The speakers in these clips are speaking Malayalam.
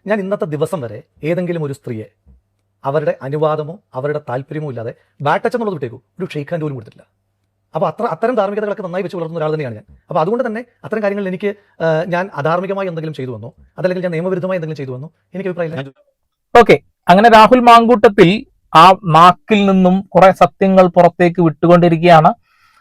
ഞാൻ ഇന്നത്തെ ദിവസം വരെ ഏതെങ്കിലും ഒരു സ്ത്രീയെ അവരുടെ അനുവാദമോ അവരുടെ താല്പര്യമോ ഇല്ലാതെ ബാക്ക് ടച്ച് എന്നുള്ളത് വിട്ടേക്കും ഒരു ഷെയ്ക്ക് ഹാൻഡ് പോലും കൊടുത്തിട്ടില്ല. അപ്പോൾ അത്തരം ധാർമ്മികതകളൊക്കെ നന്നായി വെച്ച് വളർത്തുന്ന ഒരാൾ തന്നെയാണ് ഞാൻ. അപ്പോൾ അതുകൊണ്ട് തന്നെ അത്തരം കാര്യങ്ങളിൽ എനിക്ക് ഞാൻ അധാർമികമായി എന്തെങ്കിലും ചെയ്തു വന്നോ അതല്ലെങ്കിൽ ഞാൻ നിയമവിരുദ്ധമായി എന്തെങ്കിലും ചെയ്തു വന്നോ എനിക്ക് അഭിപ്രായമില്ല. ഓക്കെ, അങ്ങനെ രാഹുൽ മാങ്കൂട്ടത്തിൽ ആ നാക്കിൽ നിന്നും കുറെ സത്യങ്ങൾ പുറത്തേക്ക് വിട്ടുകൊണ്ടിരിക്കുകയാണ്.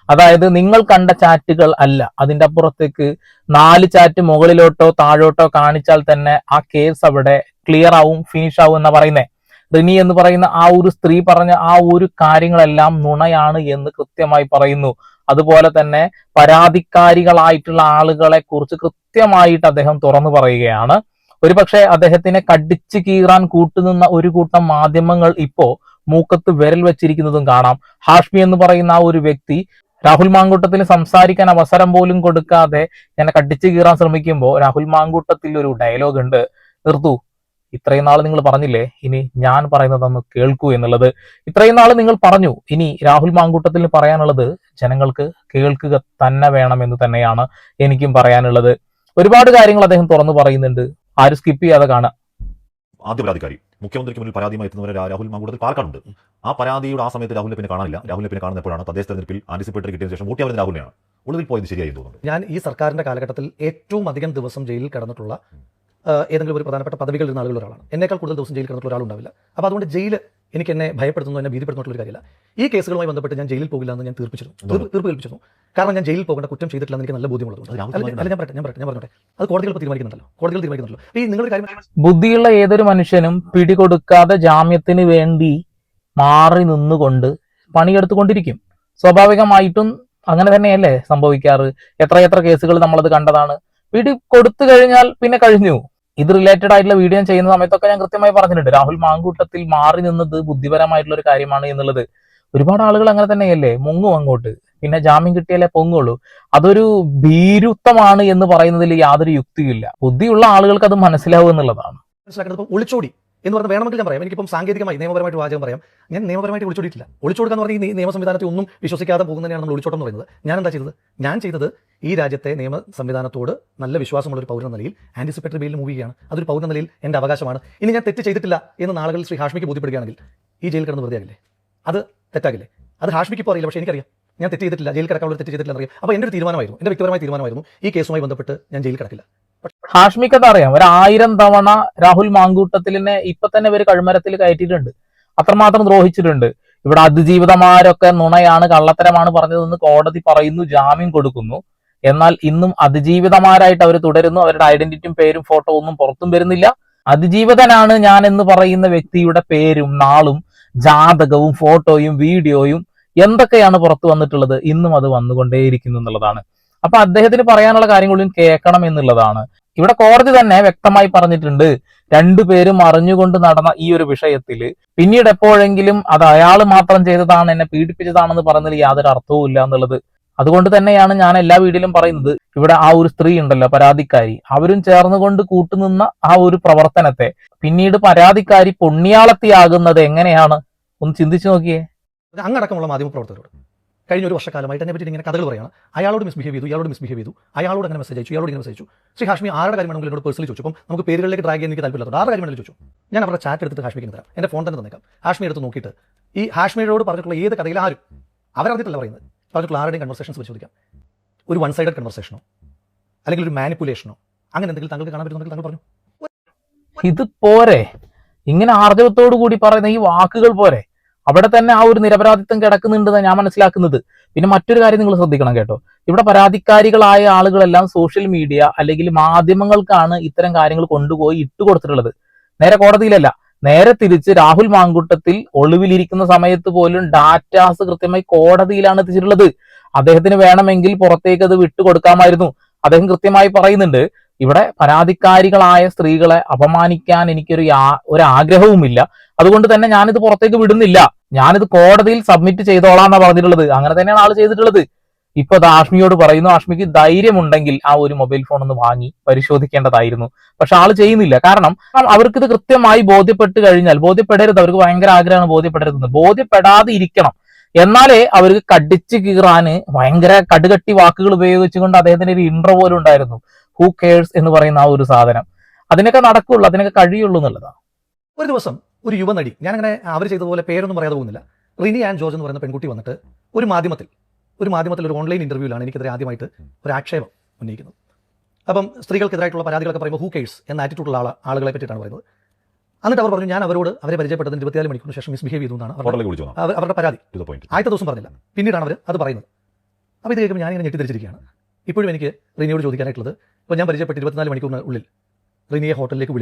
അതായത് നിങ്ങൾ കണ്ട ചാറ്റുകൾ അല്ല, അതിന്റെ അപ്പുറത്തേക്ക് 4 ചാറ്റ് മുകളിലോട്ടോ താഴോട്ടോ കാണിച്ചാൽ തന്നെ ആ കേസ് അവിടെ ക്ലിയർ ആവും, ഫിനിഷ് ആവും എന്നാ പറയുന്നേ. റിനി എന്ന് പറയുന്ന ആ ഒരു സ്ത്രീ പറഞ്ഞ ആ ഒരു കാര്യങ്ങളെല്ലാം നുണയാണ് എന്ന് കൃത്യമായി പറയുന്നു. അതുപോലെ തന്നെ പരാതിക്കാരികളായിട്ടുള്ള ആളുകളെ കുറിച്ച് കൃത്യമായിട്ട് അദ്ദേഹം തുറന്നു പറയുകയാണ്. ഒരുപക്ഷെ അദ്ദേഹത്തിനെ കടിച്ചു കീറാൻ കൂട്ടുനിന്ന ഒരു കൂട്ടം മാധ്യമങ്ങൾ ഇപ്പോ മൂക്കത്ത് വിരൽ വെച്ചിരിക്കുന്നതും കാണാം. ഹാഷ്മി എന്ന് പറയുന്ന ആ ഒരു വ്യക്തി രാഹുൽ മാങ്കൂട്ടത്തിന് സംസാരിക്കാൻ അവസരം പോലും കൊടുക്കാതെ എന്നെ കടിച്ചു കീറാൻ ശ്രമിക്കുമ്പോൾ രാഹുൽ മാങ്കൂട്ടത്തിൽ ഒരു ഡയലോഗ് ഉണ്ട്, നിർത്തൂ, ഇത്രയും നാൾ നിങ്ങൾ പറഞ്ഞില്ലേ, ഇനി ഞാൻ പറയുന്നതൊന്ന് കേൾക്കൂ എന്നുള്ളത്. ഇത്രയും നാൾ നിങ്ങൾ പറഞ്ഞു, ഇനി രാഹുൽ മാങ്കൂട്ടത്തിന് പറയാനുള്ളത് ജനങ്ങൾക്ക് കേൾക്കുക തന്നെ വേണമെന്ന് തന്നെയാണ് എനിക്കും പറയാനുള്ളത്. ഒരുപാട് കാര്യങ്ങൾ അദ്ദേഹം തുറന്നു പറയുന്നുണ്ട്, ആരും സ്കിപ്പ് ചെയ്യാതെ കാണാം. ആദ്യ പരാതിക്കാരി മുഖ്യമന്ത്രിക്ക് മുന്നിൽ പരാതിയുമായി എത്തുന്നവരെ രാഹുൽ മാങ്കൂട്ടത്തിൽ പാർക്കാനുണ്ട്. ആ പരാതിയുടെ ആ സമയത്ത് രാഹുലിനെ പിന്നെ കാണാനില്ല. രാഹുലിനെ പിന്നെ കാണുന്നപ്പോഴാണ് തദ്ദേശ തെരഞ്ഞെടുപ്പിൽ ആന്റിസിപ്പേറ്ററി കിട്ടിയതിനു ശേഷം വോട്ട് ചെയ്യാൻ രാഹുലിനെയാണ് ഉള്ളിൽ പോയത് ശരിയായി തോന്നുന്നു. ഞാൻ ഈ സർക്കാരിന്റെ കാലഘട്ടത്തിൽ ഏറ്റവും അധികം ദിവസം ജയിലിൽ കിടന്നിട്ടുള്ള ഏതെങ്കിലും ഒരു പ്രധാനപ്പെട്ട പദവികളിൽ ഇരുന്ന ആളുകൾ ഒരാളാണ്. എന്നേക്കാൾ കൂടുതൽ ദിവസം ജയിലിൽ കിടന്നിട്ടുള്ള ഒരാളുണ്ടാവില്ല. അപ്പോൾ അതുകൊണ്ട് ജയിൽ എനിക്ക് എന്നെ ഭയപ്പെടുത്തുന്നു, എന്നെ ഭീതിപ്പെടുത്തുന്ന ഒരു കാര്യമില്ല. ഈ കേസുകളുമായി ബന്ധപ്പെട്ട് ഞാൻ ജയിലിൽ പോകില്ല എന്ന് ഞാൻ തീർപ്പ് കൽപ്പിച്ചിരുന്നു. കാരണം ഞാൻ ജയിലിൽ പോകേണ്ട കുറ്റം ചെയ്തിട്ടില്ല എന്ന് എനിക്ക് നല്ല ബോധ്യമുള്ളതുകൊണ്ട്. ഞാൻ പറഞ്ഞോട്ടെ, അത് കോടതികൾ തീരുമാനിക്കുന്നുണ്ടല്ലോ. ഈ നിങ്ങളുടെ കാര്യം, ബുദ്ധിയുള്ള ഏതൊരു മനുഷ്യനും പിടികൊടുക്കാതെ ജാമ്യത്തിന് വേണ്ടി മാറി നിന്നുകൊണ്ട് പണിയെടുത്തുകൊണ്ടിരിക്കും. സ്വാഭാവികമായിട്ടും അങ്ങനെ തന്നെയല്ലേ സംഭവിക്കാറ്. എത്ര കേസുകൾ നമ്മളത് കണ്ടതാണ്. പിടി കൊടുത്തു കഴിഞ്ഞാൽ പിന്നെ കഴിഞ്ഞു. ഇത് റിലേറ്റഡ് ആയിട്ടുള്ള വീഡിയോ ചെയ്യുന്ന സമയത്തൊക്കെ ഞാൻ കൃത്യമായി പറഞ്ഞിട്ടുണ്ട്, രാഹുൽ മാങ്കൂട്ടത്തിൽ മാറി നിന്നത് ബുദ്ധിപരമായിട്ടുള്ള ഒരു കാര്യമാണ് എന്നുള്ളത്. ഒരുപാട് ആളുകൾ അങ്ങനെ തന്നെയല്ലേ, മുങ്ങും അങ്ങോട്ട്, പിന്നെ ജാമ്യം കിട്ടിയാലേ പൊങ്ങുള്ളൂ. അതൊരു ഭീരുത്വമാണ് എന്ന് പറയുന്നതിൽ യാതൊരു യുക്തിയില്ല. ബുദ്ധിയുള്ള ആളുകൾക്ക് അത് മനസ്സിലാവും എന്നുള്ളതാണ്. മനസ്സിലാക്കുന്നത് ഒളിച്ചോടി എന്ന് പറഞ്ഞാൽ വേണമെങ്കിൽ ഞാൻ പറയാം. എനിക്കിപ്പം സാങ്കേതികമായി നിയമപരമായിട്ട് വാചകം പറയാം. ഞാൻ നിയമപരമായിട്ട് ഒളിച്ചോടിയിട്ടില്ല. ഒളിച്ചോടുക എന്ന് പറഞ്ഞാൽ ഈ നിയമ സംവിധാനത്തെ ഒന്നും വിശ്വസിക്കാതെ പോകുന്നതിനാണ് നമ്മൾ ഒളിച്ചോട്ടം എന്ന് പറയുന്നത്. ഞാൻ എന്താ ചെയ്തത്? ഞാൻ ചെയ്തത് ഈ രാജ്യത്തെ നിയമ സംവിധാനത്തോട് നല്ല വിശ്വാസമുള്ള ഒരു പൗരൻ നിലയിൽ ആന്റിസിപ്പേറ്ററി ബെയിലിൽ മൂവ് ചെയ്യുകയാണ്. അതൊരു പൗരൻ നിലയിൽ എൻ്റെ അവകാശമാണ്. ഇനി ഞാൻ തെറ്റ് ചെയ്തിട്ടില്ല എന്ന് നാളുകളിൽ ശ്രീ ഹാഷ്മിക്ക് ബോധ്യപ്പെടുകയാണെങ്കിൽ ഈ ജയിൽ കിടന്ന് വെറുതെ ആകില്ലേ? അത് തെറ്റാകില്ലേ? അത് ഹാഷ്മിക്ക് ഇപ്പോൾ അറിയില്ല, പക്ഷേ എനിക്കറിയാം ഞാൻ തെറ്റ് ചെയ്തിട്ടില്ല, ജയിൽ കിടക്കാനുള്ള തെറ്റ് ചെയ്തിട്ടില്ല എന്നറിയാം. അപ്പോൾ എൻ്റെ ഒരു തീരുമാനമായിരുന്നു, എൻ്റെ വ്യക്തിപരമായ തീരുമാനമായിരുന്നു, ഈ കേസുമായി ബന്ധപ്പെട്ട് ഞാൻ ജയിൽ കിടക്കില്ല. ഹാഷ്മിക്ക് അറിയാം, 1000 തവണ രാഹുൽ മാങ്കൂട്ടത്തിലിനെ ഇപ്പൊ തന്നെ ഇവർ കഴുമരത്തിൽ കയറ്റിയിട്ടുണ്ട്, അത്രമാത്രം ദ്രോഹിച്ചിട്ടുണ്ട്. ഇവിടെ അതിജീവിതമാരൊക്കെ നുണയാണ്, കള്ളത്തരമാണ് പറഞ്ഞതെന്ന് കോടതി പറയുന്നു, ജാമ്യം കൊടുക്കുന്നു. എന്നാൽ ഇന്നും അതിജീവിതമാരായിട്ട് അവർ തുടരുന്നു. അവരുടെ ഐഡന്റിറ്റിയും പേരും ഫോട്ടോ ഒന്നും പുറത്തും വരുന്നില്ല. അതിജീവിതനാണ് ഞാൻ എന്ന് പറയുന്ന വ്യക്തിയുടെ പേരും നാളും ജാതകവും ഫോട്ടോയും വീഡിയോയും എന്തൊക്കെയാണ് പുറത്തു വന്നിട്ടുള്ളത്, ഇന്നും അത് വന്നുകൊണ്ടേയിരിക്കുന്നു എന്നുള്ളതാണ്. അപ്പൊ അദ്ദേഹത്തിന് പറയാനുള്ള കാര്യങ്ങളും കേൾക്കണം എന്നുള്ളതാണ്. ഇവിടെ കോടതി തന്നെ വ്യക്തമായി പറഞ്ഞിട്ടുണ്ട്, 2 പേരും അറിഞ്ഞുകൊണ്ട് നടന്ന ഈ ഒരു വിഷയത്തിൽ പിന്നീട് എപ്പോഴെങ്കിലും അത് അയാൾ മാത്രം ചെയ്തതാണ്, എന്നെ പീഡിപ്പിച്ചതാണെന്ന് പറയുന്നതിൽ യാതൊരു അർത്ഥവും ഇല്ല എന്നുള്ളത്. അതുകൊണ്ട് തന്നെയാണ് ഞാൻ എല്ലാ വീഡിയോയിലും പറയുന്നത്, ഇവിടെ ആ ഒരു സ്ത്രീ ഉണ്ടല്ലോ പരാതിക്കാരി, അവരും ചേർന്നുകൊണ്ട് കൂട്ടുനിന്ന ആ ഒരു പ്രവർത്തനത്തെ പിന്നീട് പരാതിക്കാരി പുണ്യാളത്തിയാകുന്നത് എങ്ങനെയാണ് ഒന്ന് ചിന്തിച്ചു നോക്കിയേ. അങ്ങടക്കമുള്ള മാധ്യമപ്രവർത്തകരോട് കഴിഞ്ഞ ഒരു വർഷക്കാലമായിട്ട് എന്നെ പറ്റി ഇങ്ങനെ കഥകൾ പറയാണ്. അയാളോട് മിസ്ബിഹേവ് ചെയ്തു, ഇയാളോട് മിസ്ബിഹേവ് ചെയ്തു, അയാളോട് അങ്ങനെ മെസ്സേജ് അയച്ചു, ഇയാളോട് ഇങ്ങനെ മെസ്സേജ് അയച്ചു. ശ്രീ ഹാഷ്മി ആരുടെ കാര്യം വേണമെങ്കിലും എന്നോട് പേഴ്സണലി ചോദിച്ചു. അപ്പം നമുക്ക് പേരുകളിലേക്ക് ഡ്രാഗ് ചെയ്യാൻ എനിക്ക് താല്പര്യമില്ല, ആരുടെ കാര്യം വേണമെങ്കിലും ചോദിച്ചു. ഞാൻ അവരുടെ ചാറ്റ് എടുത്തിട്ട് ഹാഷ്മിക്ക് തരാം, എൻ്റെ ഫോൺ തന്നെ തന്നേക്കാം. ഹാഷ്മി എടുത്ത് നോക്കിയിട്ട് ഈ ഹാഷ്മിയോട് പറഞ്ഞിട്ടുള്ള ഏത് കഥയിൽ ആരും അവരറിഞ്ഞിട്ടല്ല പറയുന്നത്, പറഞ്ഞിട്ടുള്ള ആരുടെയും കൺവെർസേഷൻസ് പരിശോധിക്കാം. ഒരു വൺ സൈഡഡ് കൺവെർസേഷനോ അല്ലെങ്കിൽ ഒരു മാനിപ്പുലേഷനോ അങ്ങനെ എന്തെങ്കിലും താങ്കൾക്ക് കാണാൻ പറ്റുമെങ്കിൽ താങ്കൾ പറഞ്ഞു. ഇത് പോരെ, ഇങ്ങനെ ആർജവത്തോടു കൂടി പറയുന്ന ഈ വാക്കുകൾ പോരെ? അവിടെ തന്നെ ആ ഒരു നിരപരാധിത്വം കിടക്കുന്നുണ്ടെന്ന് ഞാൻ മനസ്സിലാക്കുന്നത്. പിന്നെ മറ്റൊരു കാര്യം നിങ്ങൾ ശ്രദ്ധിക്കണം കേട്ടോ, ഇവിടെ പരാതിക്കാരികളായ ആളുകളെല്ലാം സോഷ്യൽ മീഡിയ അല്ലെങ്കിൽ മാധ്യമങ്ങൾക്കാണ് ഇത്തരം കാര്യങ്ങൾ കൊണ്ടുപോയി ഇട്ടുകൊടുത്തിട്ടുള്ളത്. നേരെ കോടതിയിലല്ല, നേരെ തിരിച്ച് രാഹുൽ മാങ്കൂട്ടത്തിൽ ഒളിവിലിരിക്കുന്ന സമയത്ത് പോലും ഡാറ്റാസ് കൃത്യമായി കോടതിയിലാണ് എത്തിച്ചിട്ടുള്ളത്. അദ്ദേഹത്തിന് വേണമെങ്കിൽ പുറത്തേക്ക് അത് വിട്ടുകൊടുക്കാമായിരുന്നു. അദ്ദേഹം കൃത്യമായി പറയുന്നുണ്ട്, ഇവിടെ പരാതിക്കാരികളായ സ്ത്രീകളെ അപമാനിക്കാൻ എനിക്കൊരു ആഗ്രഹവുമില്ല, അതുകൊണ്ട് തന്നെ ഞാനിത് പുറത്തേക്ക് വിടുന്നില്ല, ഞാനിത് കോടതിയിൽ സബ്മിറ്റ് ചെയ്തോളാന്നാ പറഞ്ഞിട്ടുള്ളത്. അങ്ങനെ തന്നെയാണ് ആള് ചെയ്തിട്ടുള്ളത്. ഇപ്പൊ ഹാഷ്മിയോട് പറയുന്നു, ഹാഷ്മിക്ക് ധൈര്യമുണ്ടെങ്കിൽ ആ ഒരു മൊബൈൽ ഫോൺ ഒന്ന് വാങ്ങി പരിശോധിക്കേണ്ടതായിരുന്നു. പക്ഷെ ആള് ചെയ്യുന്നില്ല. കാരണം അവർക്കിത് കൃത്യമായി ബോധ്യപ്പെട്ട് കഴിഞ്ഞാൽ, ബോധ്യപ്പെടരുത്, അവർക്ക് ഭയങ്കര ആഗ്രഹമാണ് ബോധ്യപ്പെടരുത്, ബോധ്യപ്പെടാതെ ഇരിക്കണം. എന്നാലേ അവർക്ക് കടിച്ചു കീറാന് ഭയങ്കര കടുകട്ടി വാക്കുകൾ ഉപയോഗിച്ചുകൊണ്ട് അദ്ദേഹത്തിന്റെ ഒരു ഇൻട്രോ പോലും ഉണ്ടായിരുന്നു, ഹൂ കെയേഴ്സ് എന്ന് പറയുന്ന ആ ഒരു സാധനം. അതിനൊക്കെ നടക്കുള്ളൂ, അതിനൊക്കെ കഴിയുള്ളൂ എന്നുള്ളതാണ്. ഒരു ദിവസം ഒരു യുവനടി, ഞാനങ്ങനെ അവർ ചെയ്തതുപോലെ പേരൊന്നും പറയാതെ പോകുന്നില്ല, റിനി ആൻഡ് ജോർജ് എന്ന് പറയുന്ന പെൺകുട്ടി വന്നിട്ട് ഒരു മാധ്യമത്തിൽ ഒരു ഓൺലൈൻ ഇന്റർവ്യൂവിലാണ് എനിക്കെതിരെ ആദ്യമായിട്ട് ഒരു ആക്ഷേപം ഉന്നയിക്കുന്നത്. അപ്പം സ്ത്രീകൾക്കെതിരായിട്ടുള്ള പരാതികളൊക്കെ പറയുമ്പോൾ ഹൂ കേഴ്സ് എന്ന ആറ്റിറ്റ്യൂഡുള്ള ആളുകളെ പറ്റിയിട്ടാണ് പറയുന്നത്. എന്നിട്ട് അവർ പറഞ്ഞു ഞാൻ അവരെ പരിചയപ്പെട്ടതിന് 24 മണിക്കൂറിന് ശേഷം മിസ്ബിഹേവ് ചെയ്തു എന്നാണ് അവരുടെ പരാതി. ആദ്യത്തെ ദിവസം പറഞ്ഞില്ല, പിന്നീടാണ് അവർ അത് പറയുന്നത്. അപ്പോൾ ഇത് കേൾക്കുമ്പോൾ ഞാനിങ്ങനെ ഞെട്ടിത്തിരിച്ചിരിക്കുകയാണ്. ഇപ്പോഴും എനിക്ക് റിനിയോട് ചോദിക്കാനായിട്ടുള്ളത്, ഇപ്പോൾ ഞാൻ പരിചയപ്പെട്ട് 24 മണിക്കൂറിനുള്ളിൽ റിനിയെ ഹോട്ടലിലേക്ക്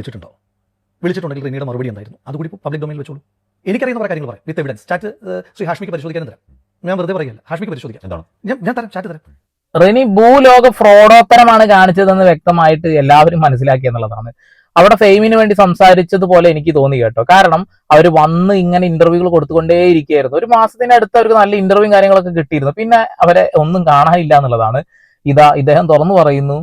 വിളിച്ചിട്ടുണ്ടെങ്കിൽ റിനിയുടെ മറുപടി എന്തായിരുന്നു? അതുകൂടി പബ്ലിക് ഡൊമൈനിൽ വെച്ചോളൂ. എനിക്കറിയുന്ന കുറേ കാര്യങ്ങൾ പറയാം വിത്ത് എവിഡൻസ്. ചാറ്റ് ശ്രീ ഹാഷ്മിക്ക് പരിശോധിക്കാൻ തരാം, ഞാൻ വെറുതെ പറയില്ല, ഹാഷ്മിക്ക് പരിശോധിക്കാം. എന്താണ് ഞാൻ തരാം, ചാറ്റ് തരാം. റിനി ഭൂലോക ഫ്രോഡോത്തരമാണ് കാണിച്ചതെന്ന് വ്യക്തമായിട്ട് എല്ലാവരും മനസ്സിലാക്കി എന്നുള്ളതാണ്. അവിടെ ഫെയിമിന് വേണ്ടി സംസാരിച്ചതുപോലെ എനിക്ക് തോന്നി കേട്ടോ. കാരണം അവർ വന്ന് ഇങ്ങനെ ഇന്റർവ്യൂകൾ കൊടുത്തുകൊണ്ടേയിരിക്കുകയായിരുന്നു. ഒരു മാസത്തിനടുത്ത് അവർക്ക് നല്ല ഇന്റർവ്യൂ കാര്യങ്ങളൊക്കെ കിട്ടിയിരുന്നു. പിന്നെ അവരെ ഒന്നും കാണാനില്ല എന്നുള്ളതാണ്. ഇദ്ദേഹം തുറന്നു പറയുന്നു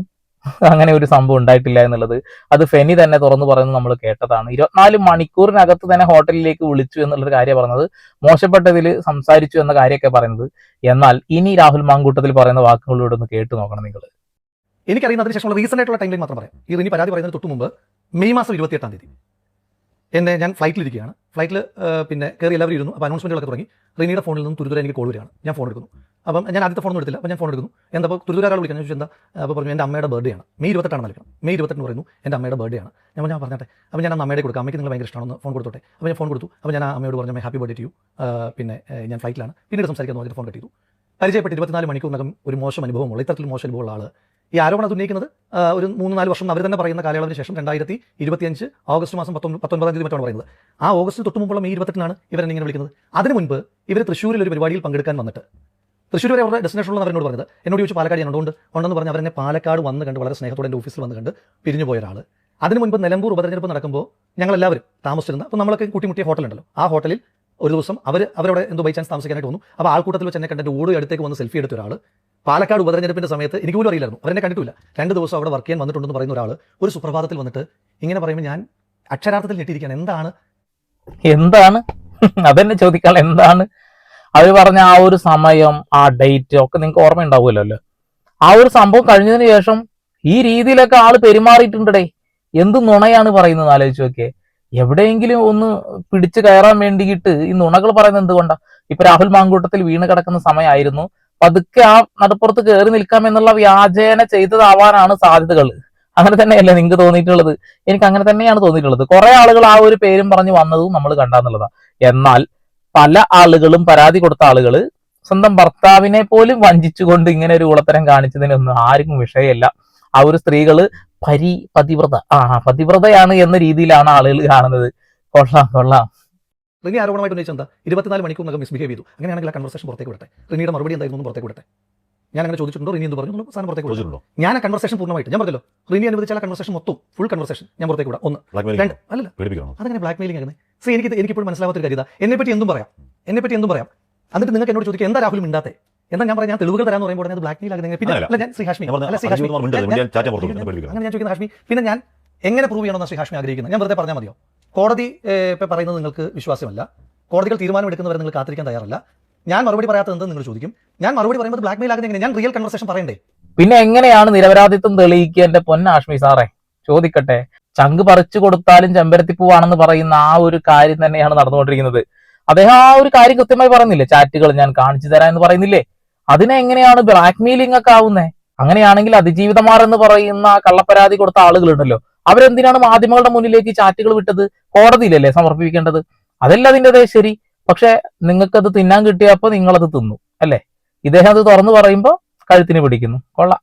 അങ്ങനെ ഒരു സംഭവം ഉണ്ടായിട്ടില്ല എന്നുള്ളത്. അത് ഫെനി തന്നെ തുറന്നു പറയുന്നത് നമ്മൾ കേട്ടതാണ്. 24 മണിക്കൂറിനകത്ത് തന്നെ ഹോട്ടലിലേക്ക് വിളിച്ചു എന്നുള്ളൊരു കാര്യം പറഞ്ഞത്, മോശപ്പെട്ടതിൽ സംസാരിച്ചു എന്ന കാര്യമൊക്കെ പറയുന്നത്. എന്നാൽ ഇനി രാഹുൽ മാങ്കൂട്ടത്തിൽ പറയുന്ന വാക്കുകളിലൂടെ ഒന്ന് കേട്ടു നോക്കണം നിങ്ങൾ. എനിക്കറിയുന്ന അതിനുശേഷമുള്ള റീസെന്റ് ആയിട്ടുള്ള ടൈമിൽ മാത്രം പറയാം. ഈ റിനി പരാതി പറയുന്നതിന് തൊട്ട് മുമ്പ് മെയ് മാസം 28-ാം തീയതി ഞാൻ ഫ്ലൈറ്റിലിരിക്കുകയാണ്. ഫ്ലൈറ്റിൽ പിന്നെ കയറി എല്ലാവരും ഇരുന്നു. അപ്പോൾ അനൗൺസ്മെന്റുകളൊക്കെ തുടങ്ങി. റിനിയുടെ ഫോണിൽ നിന്നും തുരുതുര എനിക്ക് കോൾ വരികയാണ്. ഞാൻ ഫോൺ എടുക്കുന്നു. അപ്പം ഞാൻ ആദ്യത്തെ ഫോണൊന്നും എടുത്തില്ല. അപ്പോൾ ഞാൻ ഫോൺ എടുക്കുന്നു. എന്താ അപ്പോൾ തുരുതുര ഒരാൾ വിളിക്കാൻ ചോദിച്ചാൽ എന്താ? അപ്പോൾ പറഞ്ഞു എൻ്റെ അമ്മയുടെ ബർത്ത്ഡേ ആണ്, മെയ് 28 നൽകണം. മെയ് 28 പറയുന്നു എൻ്റെ അമ്മയുടെ ബർത്ത്ഡേ ആണ്. ഞാൻ പറഞ്ഞട്ടെ. അപ്പോൾ ഞാൻ അമ്മയുടെ കൊടുക്കാം, അമ്മയ്ക്ക് നിങ്ങൾ ഭയങ്കര ഇഷ്ടമാണെന്ന് ഫോൺ കൊടുത്തോട്ടെ. അപ്പോൾ ഞാൻ ഫോൺ കൊടുത്തു. അപ്പോൾ ഞാൻ അമ്മയോട് പറഞ്ഞു ഹാപ്പി ബർത്ത്ഡേ ടു യു, പിന്നെ ഞാൻ ഫ്ലൈറ്റിലാണ്, പിന്നീട് സംസാരിക്കാൻ പറഞ്ഞിട്ട് ഫോൺ കട്ട് ചെയ്തു. പരിചയപ്പെട്ട് 24 മണിക്കൂറിനകം ഒരു മോശം അനുഭവമുള്ള, ഇത്തരത്തിൽ മോശം അനുഭവമുള്ള ആൾ ഈ ആരോപണം ഉന്നയിക്കുന്നത് ഒരു 3-4 വർഷം അവർ തന്നെ പറയുന്ന കാലയളവിന് ശേഷം 2025 ഓഗസ്റ്റ് മാസം 19-ാം തീയതി മറ്റാണ് പറയുന്നത്. ആ ഓഗസ്റ്റിന് തൊട്ട് മുമ്പുള്ള മെയ് 28-നാണ് ഇവരെന്നെ ഇങ്ങനെ വിളിക്കുന്നത്. അതിന് മുൻപ് ഇവർ തൃശ്ശൂരിൽ ഒരു പരിപാടിയിൽ പങ്കെടുക്കാൻ വന്നിട്ട്, തൃശ്ശൂർ വരെ അവരുടെ ഡെസ്റ്റിനേഷനുള്ള അവരോട് പറഞ്ഞത്, എന്നോട് ചോദിച്ചു പാലക്കാട് ഞാൻ ഉണ്ടെന്ന് പറഞ്ഞ് അവരെന്നെ പാലക്കാട് വന്ന് കണ്ട് വളരെ സ്നേഹത്തോടെ എൻ്റെ ഓഫീസിൽ വന്ന് കണ്ട് പിരിഞ്ഞു പോയ ഒരാൾ. അതിന് മുൻപ് നിലമ്പൂർ ഉപതെരഞ്ഞെടുപ്പ് നടക്കുമ്പോൾ ഞങ്ങളെല്ലാവരും താമസിച്ചിരുന്ന, അപ്പോൾ നമ്മളൊക്കെ കൂട്ടിമുട്ടിയ ഹോട്ടലുണ്ടല്ലോ, ആ ഹോട്ടലിൽ ഒരു ദിവസം അവരവിടെ എന്തോ ബൈ ചാൻസ് താമസിക്കാനായിട്ട് വന്നു. അപ്പോൾ ആൾക്കൂട്ടത്തിൽ വെച്ച് എന്നെ കണ്ട് ഓടി അടുത്തേക്ക് വന്ന് സെൽഫി എടുത്ത ഒരാൾ, പാലക്കാട് ഉപതെരഞ്ഞെടുപ്പിന്റെ സമയത്ത് എനിക്ക് പോലും അറിയില്ലായിരുന്നു, അവരെന്നെ കണ്ടിട്ടില്ല, 2 ദിവസം അവിടെ വർക്ക് ചെയ്യാൻ വന്നിട്ടുണ്ടെന്ന് പറയുന്ന ഒരാൾ ഒരു സുപ്രഭാതത്തിൽ വന്നിട്ട് ഇങ്ങനെ പറയുമ്പോൾ ഞാൻ അക്ഷരാർത്ഥത്തിൽ ഞെട്ടിയിരിക്കുകയാണ്. എന്താണ് അതെന്നെ ചോദിക്കാൻ, എന്താണ് അവർ പറഞ്ഞ ആ ഒരു സമയം, ആ ഡേറ്റ് ഒക്കെ നിങ്ങൾക്ക് ഓർമ്മ ഉണ്ടാവുമല്ലോ അല്ലേ? ആ ഒരു സംഭവം കഴിഞ്ഞതിന് ശേഷം ഈ രീതിയിലൊക്കെ ആള് പെരുമാറിയിട്ടുണ്ടേ. എന്ത് നുണയാണ് പറയുന്നത് ആലോചിച്ച് നോക്കിയേ. എവിടെയെങ്കിലും ഒന്ന് പിടിച്ചു കയറാൻ വേണ്ടിയിട്ട് ഈ നുണകൾ പറയുന്നത് എന്തുകൊണ്ടാ? ഇപ്പൊ രാഹുൽ മാങ്കൂട്ടത്തിൽ വീണ് കിടക്കുന്ന സമയമായിരുന്നു, പതുക്കെ ആ നടുപ്പുറത്ത് കയറി നിൽക്കാം എന്നുള്ള വ്യാജേന ചെയ്തതാവാനാണ് സാധ്യതകൾ. അങ്ങനെ തന്നെയല്ലേ നിങ്ങൾക്ക് തോന്നിയിട്ടുള്ളത്? എനിക്ക് അങ്ങനെ തന്നെയാണ് തോന്നിയിട്ടുള്ളത്. കുറെ ആളുകൾ ആ ഒരു പേരും പറഞ്ഞ് വന്നതും നമ്മൾ കണ്ടാന്നുള്ളതാ. എന്നാൽ പല ആളുകളും, പരാതി കൊടുത്ത ആളുകൾ സ്വന്തം ഭർത്താവിനെ പോലും വഞ്ചിച്ചുകൊണ്ട് ഇങ്ങനെ ഒരു ഉളത്തരം കാണിച്ചതിനൊന്നും ആർക്കും വിഷയമല്ല. ആ ഒരു സ്ത്രീകള് പതിവ്രതയാണ് എന്ന രീതിയിലാണ് ആളുകൾ കാണുന്നത്. കൊള്ളാം. റിനി ആരോപണമായിട്ട് ഉന്നയിച്ചത് എന്താ? 24 മണിക്കൂറിനകം മിസ്ബിഹേവ് ചെയ്തു. അങ്ങനെയാണെങ്കിൽ ആ കൺവെർസേഷൻ പുറത്തേക്ക് വിടട്ടെ. റിനിയുടെ മറുപടി എന്തായിരുന്നു പുറത്തേക്ക് വിടട്ടെ. ഞാൻ അങ്ങനെ ചോദിച്ചിട്ടുണ്ടോ? റിനി എന്ത് പറഞ്ഞു? സാധനം പുറത്തേക്ക് വിടുന്നുണ്ടോ? ഞാൻ ആ കൺവെർസേഷൻ പൂർണ്ണമായിട്ട്, ഞാൻ പറഞ്ഞല്ലോ, റിനി അനുവദിച്ചാൽ കൺവെർസേഷൻ മൊത്തം ഫുൾ കൺവെർസേഷൻ ഞാൻ പുറത്തേക്ക് വിടാം. 1 2 അല്ലല്ല, അതങ്ങനെ ബ്ലാക്ക് മെയിലിംഗ് ആകുന്നത്. എനിക്കിപ്പോഴും മനസ്സിലാവാത്തൊരു കാര്യം, എന്നെപ്പറ്റി എന്തും പറയാം. എന്നിട്ട് നിങ്ങൾക്ക് എന്നോട് ചോദിക്കുക എന്താ രാഹുൽ മിണ്ടാത്തെ? എന്താ ഞാൻ പറയാം, ഞാൻ തെളിവുകൾ തരാന്ന് പറയുമ്പോൾ അത് ബ്ലാക്ക് മെയിൽ ആകുന്നത്. പിന്നെ ഞാൻ ശ്രീ ഹാഷ്മി അങ്ങനെ ഞാൻ ചോദിക്കുന്ന ഹാഷ്മി, പിന്നെ ഞാൻ എങ്ങനെ പ്രൂവ് ചെയ്യണമെന്ന് ശ്രീ ഹാഷ്മി ആഗ്രഹിക്കുന്നത്? ഞാൻ വെറുതെ പറഞ്ഞാൽ മതിയോ? കോടതി ഇപ്പം പറയുന്നത് നിങ്ങൾക്ക് വിശ്വാസമല്ല, കോടതികൾ തീരുമാനം എടുക്കുന്നവരെ നിങ്ങൾ കാത്തിരിക്കാൻ തയ്യാറല്ല, ഞാൻ മറുപടി പറയാത്തത് എന്തെന്ന് നിങ്ങൾ ചോദിക്കും. ഞാൻ മറുപടി പറയുമ്പോൾ ബ്ലാക്ക് മെയിൽ ആകുന്നത് എങ്ങനെ? ഞാൻ റിയൽ കൺവെർസേഷൻ പറയണ്ടേ? പിന്നെ എങ്ങനെയാണ് നിരപരാധിത്വം തെളിയിക്കുക? എന്റെ പൊന്നാഷ്മി സാറേ ചോദിക്കട്ടെ. ചങ്ക് പറിച്ചു കൊടുത്താലും ചെമ്പരത്തിപ്പൂവാണെന്ന് പറയുന്ന ആ ഒരു കാര്യം തന്നെയാണ് നടന്നുകൊണ്ടിരിക്കുന്നത്. അദ്ദേഹം ആ ഒരു കാര്യം കൃത്യമായി പറയുന്നില്ലേ? ചാറ്റുകൾ ഞാൻ കാണിച്ചു തരാം എന്ന് പറയുന്നില്ലേ? അതിനെ എങ്ങനെയാണ് ബ്ലാക്ക് മെയിലിംഗ് ഒക്കെ ആവുന്നേ? അങ്ങനെയാണെങ്കിൽ അതിജീവിതമാർ എന്ന് പറയുന്ന കള്ളപ്പരാതി കൊടുത്ത ആളുകളുണ്ടല്ലോ, അവരെന്തിനാണ് മാധ്യമങ്ങളുടെ മുന്നിലേക്ക് ചാറ്റുകൾ വിട്ടത്? കോടതിയിലല്ലേ സമർപ്പിക്കേണ്ടത്? അതല്ല അതിൻ്റെതേ ശരി. പക്ഷെ നിങ്ങൾക്കത് തിന്നാൻ കിട്ടിയപ്പോൾ നിങ്ങളത് തിന്നു അല്ലേ? ഇദ്ദേഹം അത് തുറന്നു പറയുമ്പോൾ കഴുത്തിന് പിടിക്കുന്നു. കൊള്ളാം.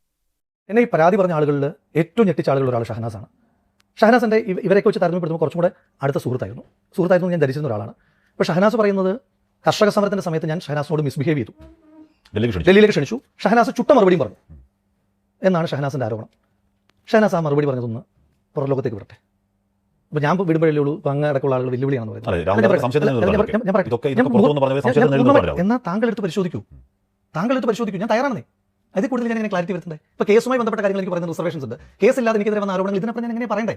എന്നെ ഈ പരാതി പറഞ്ഞ ആളുകളിൽ ഏറ്റവും ഞെട്ടിച്ച ആളുകൾ ഒരാൾ ഷഹനാസാണ്. ഷഹനാസിന്റെ ഇവരെയൊക്കെ വെച്ച് താരതമ്യപ്പെടുത്തുമ്പോൾ കുറച്ചും കൂടെ അടുത്ത സുഹൃത്തായിരുന്നു ഞാൻ ധരിച്ചിരുന്ന ഒരാളാണ്. അപ്പോൾ ഷഹനാസ് പറയുന്നത് കർഷക സമരത്തിന്റെ സമയത്ത് ഞാൻ ഷഹനാസിനോട് മിസ്ബിഹേവ് ചെയ്തു, ഡൽഹിയിലേക്ക് ക്ഷണിച്ചു, ഷഹനാസ് ചുട്ട മറുപടിയും പറഞ്ഞു എന്നാണ് ഷഹനാസിന്റെ ആരോപണം. ഷഹനാസ് ആ മറുപടി പറഞ്ഞതൊന്ന് പുറം ലോകത്തേക്ക് വിടട്ടെ. അപ്പൊ ഞാൻ വിടുമ്പോഴേ ഉള്ളൂ അങ്ങ് അടക്കമുള്ള ആളുകൾ വെല്ലുവിളിയാണെന്ന് പറയുന്നത്. എന്നാൽ താങ്കൾ എടുത്ത് പരിശോധിക്കൂ, ഞാൻ തയ്യാറാണെന്നേ. അതിൽ കൂടുതൽ ഞാൻ ക്ലാരിറ്റി വരുത്തുന്നത്. ഇപ്പൊ കേസുമായി ബന്ധപ്പെട്ട കാര്യങ്ങൾ എനിക്ക് പറയുന്ന റിസർവേഷൻസ് ഉണ്ട്. കേസില്ലാതെ എനിക്കെതിരെ വന്ന ആരോപണങ്ങൾ ഇതിനപ്പുറം ഞാൻ എങ്ങനെ പറയണ്ടേ?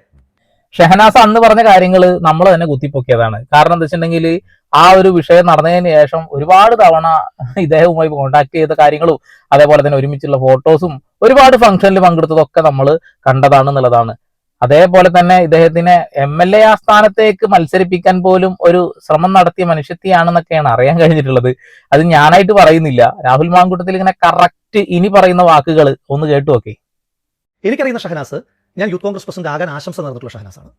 ഷഹനാസ് അന്ന് പറഞ്ഞ കാര്യങ്ങൾ നമ്മൾ തന്നെ കുത്തിപ്പൊക്കിയതാണ്. കാരണം എന്താ വെച്ചിട്ടുണ്ടെങ്കിൽ ആ ഒരു വിഷയം നടന്നതിന് ശേഷം ഒരുപാട് തവണ ഇദ്ദേഹവുമായി കോൺടാക്ട് ചെയ്ത കാര്യങ്ങളും അതേപോലെ തന്നെ ഒരുമിച്ചുള്ള ഫോട്ടോസും ഒരുപാട് ഫംഗ്ഷനിൽ പങ്കെടുത്തതൊക്കെ നമ്മൾ കണ്ടതാണെന്നുള്ളതാണ്. അതേപോലെ തന്നെ ഇദ്ദേഹത്തിനെ MLA ആ സ്ഥാനത്തേക്ക് മത്സരിപ്പിക്കാൻ പോലും ഒരു ശ്രമം നടത്തിയ മനുഷ്യത്തെയാണെന്നൊക്കെയാണ് അറിയാൻ കഴിഞ്ഞിട്ടുള്ളത്. അത് ഞാനായിട്ട് പറയുന്നില്ല. രാഹുൽ മാങ്കൂട്ടത്തിൽ ഇങ്ങനെ കറക്റ്റ് ഇനി പറയുന്ന വാക്കുകൾ ഒന്ന് കേട്ടു നോക്കി. എനിക്കറിയുന്ന ഷഹനാസ് ഞാൻ യൂത്ത് കോൺഗ്രസ് പ്രസിഡന്റ് ആകാൻ ആശംസ നേർന്നിട്ടുള്ള ഷഹനാസാണ്.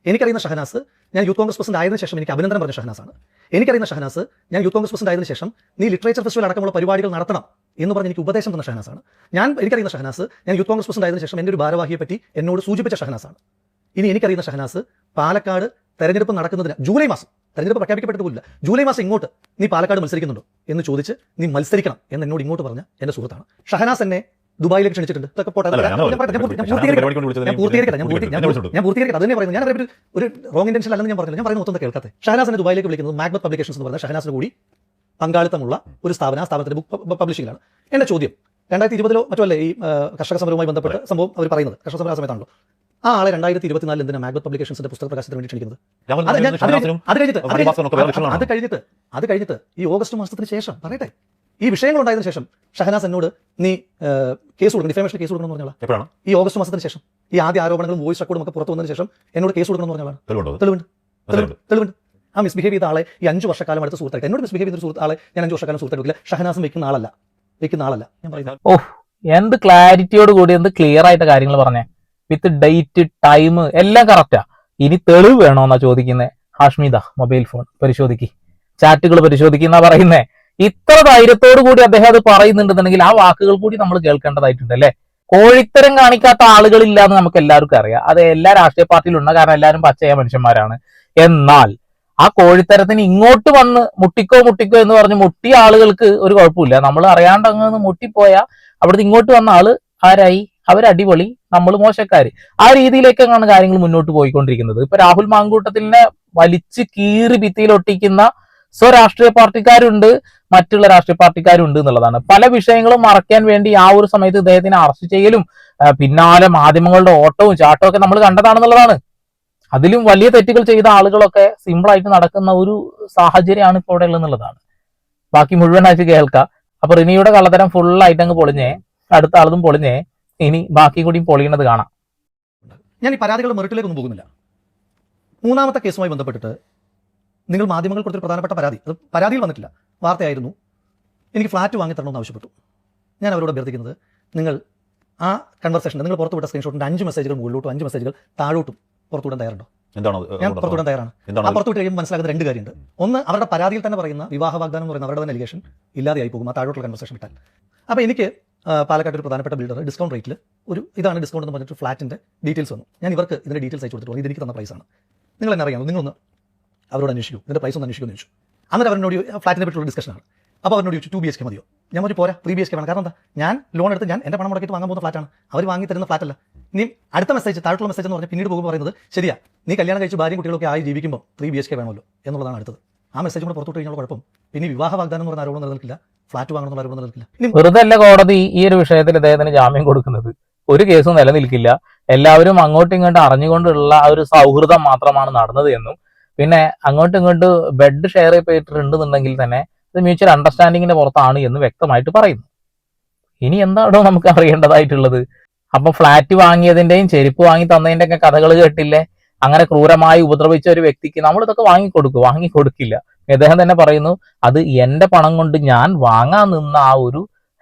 എനിക്കറിയുന്ന ഷഹനാസ് ഞാൻ യൂത്ത് കോൺഗ്രസ് പ്രസിഡന്റ് ആയതിനു ശേഷം എനിക്ക് അഭിനന്ദനം പറഞ്ഞ ഷഹനാസാണ്. എനിക്കറിയുന്ന ഷഹനാസ് ഞാൻ യൂത്ത് കോൺഗ്രസ് പ്രസിഡന്റ് ആയതിനു ശേഷം നീ ലിറ്ററേച്ചർ ഫെസ്റ്റിവൽ അടക്കമുള്ള പരിപാടികൾ നടത്തണം എന്ന് പറഞ്ഞ് എനിക്ക് ഉപദേശം തന്ന ഷഹനാസാണ്. എനിക്കറിയുന്ന ഷഹനാസ് ഞാൻ യൂത്ത് കോൺഗ്രസ് പ്രസിഡന്റ് ആയതിനു ശേഷം എൻ്റെ ഒരു ഭാരവാഹിയെ പറ്റി എന്നോട് സൂചിപ്പിച്ച ഷഹനാസാണ്. ഇനി എനിക്കറിയുന്ന ഷഹനാസ് പാലക്കാട് തെരഞ്ഞെടുപ്പ് നടക്കുന്നതിന് ജൂലൈ മാസം, തെരഞ്ഞെടുപ്പ് പ്രഖ്യാപിക്കപ്പെട്ടു പോലില്ല, ജൂലൈ മാസം ഇങ്ങോട്ട് നീ പാലക്കാട് മത്സരിക്കുന്നുണ്ടോ എന്ന് ചോദിച്ച് നീ മത്സരിക്കണം എന്ന് എന്നോട് ഇങ്ങോട്ട് പറഞ്ഞ എൻ്റെ സുഹൃത്താണ്. ഷഹനാസ് എന്നെ ദുബായിലേക്ക് ക്ഷണിച്ചിട്ടുണ്ട്. ഇതൊക്കെ പോട്ടെ, ഞാൻ പൂർത്തീകരിക്കട്ടെ. അതന്നെ പറയുന്നത്. ഞാൻ ഒരു റോങ് ഇന്റൻഷൻ അല്ലെന്ന് ഞാൻ പറഞ്ഞില്ല. ഞാൻ പറയുന്നത് മൊത്തം കേൾക്കാതെ. ഷഹനാസിനെ ദുബായിലേക്ക് വിളിക്കുന്നത് മാഗ്ബത്ത് പബ്ലിക്കേഷൻസ് എന്ന് പറഞ്ഞ ഷഹനാസിന് കൂടി പങ്കാളിത്തമുള്ള ഒരു സ്ഥാപനം. ആ സ്ഥാപനത്തിന്റെ ബുക്ക് പബ്ലിഷിംഗിലാണ്. എന്റെ ചോദ്യം, 2020 മറ്റോ അല്ലേ ഈ കർഷക സമരവുമായി ബന്ധപ്പെട്ട് സംഭവം അവർ പറയുന്നത്, കർഷക സമര സമയത്താണല്ലോ. ആ ആളെ 2024 എന്തിനാ മാഗ്ബത്ത് പബ്ലിക്കേഷൻസിന്റെ പുസ്തക പ്രകാശനത്തിന് വേണ്ടി ക്ഷണിക്കുന്നത്? അത് കഴിഞ്ഞിട്ട് ഈ ഓഗസ്റ്റ് മാസത്തിന് ശേഷം പറയട്ടെ, ഈ വിഷയങ്ങൾ ഉണ്ടായതിനു ശേഷം ഷഹനാസ് എന്നോട് നീ കേസ് കൊടുക്കണം, ഡിഫേമേഷൻ കേസ് കൊടുക്കണം എന്ന് പറഞ്ഞാൽ എപ്പോഴാണ്? ഈ ഓഗസ്റ്റ് മാസത്തിന് ശേഷം ഈ ആദ്യ ആരോപണങ്ങളും വോയിസ് റെക്കോർഡും ഒക്കെ പുറത്തു വന്നതിന് ശേഷം എന്നോട് കേസ് കൊടുക്കണം എന്ന് പറഞ്ഞാൽ തെളിവുണ്ട്. ആ മിസ്ബിഹേവ് ചെയ്ത ആളെ ഈ 5 വർഷക്കാലം അടുത്ത സുഹൃത്തായിട്ട് എന്നോട് മിസ്ബിഹേവ് ചെയ്ത ആളെ ഞാൻ 5 വർഷക്കാലം സുഹൃത്തായിട്ട് ഷഹനാസും വെക്കുന്ന ആളല്ല ഞാൻ പറയുന്നത്. ഓഹ്, എന്ത് ക്ലാരിറ്റിയോട് കൂടി എന്ത് ക്ലിയർ ആയിട്ട് കാര്യങ്ങൾ പറഞ്ഞേ, വിത്ത് ഡേറ്റ് ടൈം എല്ലാം കറക്റ്റാ. ഇനി തെളിവ് വേണോന്നാ ചോദിക്കുന്നത്. ഹാഷ്മിദ മൊബൈൽ ഫോൺ പരിശോധിക്ക്, ചാറ്റുകൾ പരിശോധിക്കുന്ന പറയുന്നേ. ഇത്ര ധൈര്യത്തോടു കൂടി അദ്ദേഹം അത് പറയുന്നുണ്ടെന്നുണ്ടെങ്കിൽ ആ വാക്കുകൾ കൂടി നമ്മൾ കേൾക്കേണ്ടതായിട്ടുണ്ട് അല്ലെ. കോഴിത്തരം കാണിക്കാത്ത ആളുകളില്ല എന്ന് നമുക്ക് എല്ലാവർക്കും അറിയാം. അത് എല്ലാ രാഷ്ട്രീയ പാർട്ടിയിലുണ്ട്, കാരണം എല്ലാവരും പച്ചയായ മനുഷ്യന്മാരാണ്. എന്നാൽ ആ കോഴിത്തരത്തിന് ഇങ്ങോട്ട് വന്ന് മുട്ടിക്കോ എന്ന് പറഞ്ഞ് മുട്ടിയ ആളുകൾക്ക് ഒരു കുഴപ്പമില്ല. നമ്മൾ അറിയാണ്ട് അങ്ങ് മുട്ടിപ്പോയാൽ അവിടുന്ന് ഇങ്ങോട്ട് വന്ന ആള് ആരായി? അവരടിപൊളി, നമ്മൾ മോശക്കാര്. ആ രീതിയിലേക്കാണ് കാര്യങ്ങൾ മുന്നോട്ട് പോയിക്കൊണ്ടിരിക്കുന്നത്. ഇപ്പൊ രാഹുൽ മാങ്കൂട്ടത്തിനെ വലിച്ച് കീറി ഭിത്തിയിലൊട്ടിക്കുന്ന സ്വരാഷ്ട്രീയ പാർട്ടിക്കാരുണ്ട്, മറ്റുള്ള രാഷ്ട്രീയ പാർട്ടിക്കാരുണ്ട് എന്നുള്ളതാണ്. പല വിഷയങ്ങളും മറയ്ക്കാൻ വേണ്ടി ആ ഒരു സമയത്ത് ഇദ്ദേഹത്തിനെ അറസ്റ്റ് ചെയ്യലും പിന്നാലെ മാധ്യമങ്ങളുടെ ഓട്ടവും ചാട്ടവും ഒക്കെ നമ്മൾ കണ്ടതാണെന്നുള്ളതാണ്. അതിലും വലിയ തെറ്റുകൾ ചെയ്ത ആളുകളൊക്കെ സിമ്പിളായിട്ട് നടക്കുന്ന ഒരു സാഹചര്യമാണ് ഇപ്പോൾ ഇവിടെ ഉള്ളതെന്നുള്ളതാണ്. ബാക്കി മുഴുവനായിട്ട് കേൾക്കാം. അപ്പൊ റിനിയുടെ കള്ളത്തരം ഫുള്ളായിട്ട് അങ്ങ് പൊളിഞ്ഞേ, അടുത്ത ആളതും പൊളിഞ്ഞേ, ഇനി ബാക്കി കൂടി പൊളിയുന്നത് കാണാം. ഞാൻ ഈ പരാതികളുടെ മെറിറ്റിലേക്കൊന്നും പോകുന്നില്ല. മൂന്നാമത്തെ കേസുമായി ബന്ധപ്പെട്ടിട്ട് നിങ്ങൾ മാധ്യമങ്ങൾ കൊടുത്തൊരു പ്രധാനപ്പെട്ട പരാതി, അത് പരാതിയിൽ വന്നിട്ടില്ല, വാർത്തയായിരുന്നു. എനിക്ക് ഫ്ലാറ്റ് വാങ്ങി തരണമെന്ന് ആവശ്യപ്പെട്ടു. ഞാൻ അവരോട് അഭ്യർത്ഥിക്കുന്നത്, നിങ്ങൾ ആ കൺവെർസേഷൻ, നിങ്ങൾ പുറത്തുവിട്ട സ്ക്രീൻഷോട്ടിന്റെ 5 മെസ്സേജുകൾ മുകളിലോട്ടും 5 മെസ്സേജുകൾ താഴോട്ടും പുറത്തുവിടാൻ തയ്യാറുണ്ടോ? ഞാൻ പുറത്തുവിടാൻ തയ്യാറാണ്. ആ പുറത്തുവിട്ട് കഴിയുമ്പോൾ മനസ്സിലാക്കുന്ന 2 കാര്യമുണ്ട്. ഒന്ന്, അവരുടെ പരാതിയിൽ തന്നെ പറയുന്ന വിവാഹ വാഗ്ദാനം എന്ന് പറയുന്ന അവരുടെ തന്നെ അലിഗേഷൻ ഇല്ലാതെയായി പോകും ആ താഴോട്ടുള്ള കൺവെർസേഷൻ വിട്ടാൽ. അപ്പോൾ എനിക്ക് പാലക്കാട് ഒരു പ്രധാനപ്പെട്ട ബിൽഡർ ഡിസ്കൗണ്ട് റേറ്റിൽ ഇതാണ് ഡിസ്കൗണ്ട് എന്ന് പറഞ്ഞിട്ട് ഫ്ലാറ്റിന്റെ ഡീറ്റെയിൽസ് വന്നു. ഞാൻ ഇവർക്ക് ഇതിന്റെ ഡീറ്റെയിൽസ് അയച്ചു കൊടുത്തിട്ട് ഇത് എനിക്ക് തന്ന പ്രൈസാണ്, നിങ്ങൾ എന്നെ അറിയാമോ, നിങ്ങളൊന്ന് അവരോട് അന്വേഷിക്കൂ, ഇതിന്റെ പ്രൈസ് ഒന്ന് അന്വേഷിക്കുമെന്ന് ചോദിച്ചു. അന്നേരം അവരോട് ഫ്ലാറ്റിനെ പറ്റിയുള്ള ഡിസ്കഷനാണ്. അപ്പോൾ അവരോട് ചോദിച്ചു 2 BHK മതിയോ? ഞാൻ പറഞ്ഞു പോരാ, 3 BHK വേണം. കാരണം എന്താ, ഞാൻ ലോൺ എടുത്ത് ഞാൻ എൻ്റെ പണം മുടക്കിയിട്ട് വാങ്ങാൻ പോകുന്ന ഫ്ലാറ്റാണ്, അവർ വാങ്ങി തരുന്ന ഫ്ലാറ്റല്ല. ഇനി അടുത്ത മെസ്സേജ്, താഴോട്ടുള്ള മെസ്സേജ് എന്ന് പറഞ്ഞാൽ പിന്നീട് പോകുമ്പോൾ പറയുന്നത്, ശരിയാ, നീ കല്യാണം കഴിച്ച് ഭാര്യയും കുട്ടികളൊക്കെ ആയി ജീവിക്കുമ്പോൾ 3 BHK വേണമല്ലോ എന്നുള്ളതാണ് അടുത്തത്. ആ മെസ്സേജ് കൂടെ പുറത്തോട്ട് കഴിഞ്ഞാൽ കുഴപ്പം. പിന്നെ വിവാഹ വാഗ്ദാനം എന്ന് പറഞ്ഞ ആരോപണം നിലനിൽക്കില്ല, ഫ്ലാറ്റ് വാങ്ങണമെന്നുള്ള ആരോപണം നിലനിൽക്കില്ല. വെറുതെ അല്ല കോടതി ഈ ഒരു വിഷയത്തിൽ അദ്ദേഹത്തിന് ജാമ്യം കൊടുക്കുന്നത്. ഒരു കേസും നിലനിൽക്കില്ല. എല്ലാവരും അങ്ങോട്ടും ഇങ്ങോട്ടും അറിഞ്ഞുകൊണ്ടുള്ള ആ ഒരു സൗഹൃദം മാത്രമാണ് നടന്നത് എന്നും, പിന്നെ അങ്ങോട്ടും ഇങ്ങോട്ടും ബെഡ് ഷെയർ ചെയ്തിട്ടുണ്ടെന്നുണ്ടെങ്കിൽ തന്നെ അത് മ്യൂച്വൽ അണ്ടർസ്റ്റാൻഡിങ്ങിന്റെ പുറത്താണ് എന്ന് വ്യക്തമായിട്ട് പറയുന്നു. ഇനി എന്താണോ നമുക്ക് അറിയേണ്ടതായിട്ടുള്ളത്? അപ്പൊ ഫ്ലാറ്റ് വാങ്ങിയതിന്റെയും ചെരുപ്പ് വാങ്ങി തന്നതിന്റെ ഒക്കെ കഥകൾ കേട്ടില്ലേ? അങ്ങനെ ക്രൂരമായി ഉപദ്രവിച്ച ഒരു വ്യക്തിക്ക് നമ്മൾ ഇതൊക്കെ വാങ്ങിക്കൊടുക്കില്ല. അദ്ദേഹം തന്നെ പറയുന്നു, അത് എന്റെ പണം കൊണ്ട് ഞാൻ വാങ്ങാൻ നിന്ന ആ ഒരു